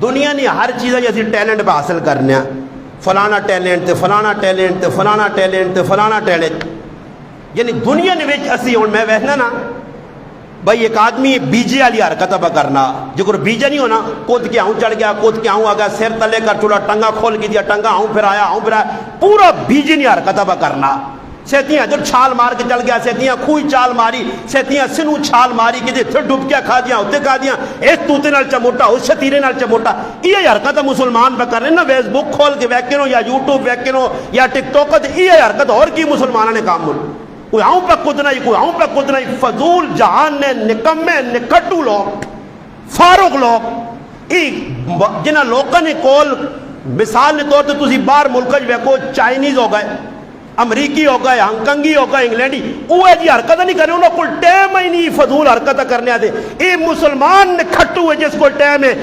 دنیا نے ہر چیز اسی ٹیلنٹ پہ حاصل کرنے فلانا ٹیلنٹ تے فلانا ٹیلنٹ تے فلانا ٹیلنٹ تے فلانا ٹیلنٹ، یعنی دنیا نے وچ اسی ہن میں ویکھنا نا بھائی ایک آدمی بیجے والی حرکت پہ کرنا، جو بیجا نہیں ہونا کود کے آؤں چڑھ گیا کود کے آؤں آ گیا سر تلے کر چڑا ٹنگا کھول کے دیا ٹنگا آؤں پھر آیا پورا بیجے نہیں حرکت پہ کرنا، سیتیاں جو چھال مار کے چل گیا سیتیاں کوئی چال ماری سیتیاں سنو چھال ماری کہ پھر ڈب کیا کھا دیا ہوتے کھا دیا ایک توتے نال چموٹا اس شتیرے نال چموٹا، یہ حرکت مسلمان پہ کر رہے ہیں نا، فیس بک کھول کے ویکھنو یا یوٹیوب ویکھنو یا ٹک ٹاک، یہ حرکت اور کی مسلمانوں نے کام مل کوئی آؤں پہ کودنا ہی کوئی آؤں پہ کودنا ہی، فضول جہان نے نکمے نکٹو لوگ فاروق لوگ جنہ لوگوں نے کول مثال کے طور پر تسی باہر ملک ویکو چائنیز ہو گئے امریکی ہو گئے ہانگ کنگی ہو گئے انگلینڈی، وہ جی حرکت نہیں کرے انہوں کو ٹائم ہی نہیں فضول حرکت کرنے آتے، یہ مسلمان نے کھٹو ہے جس کو ٹائم ہے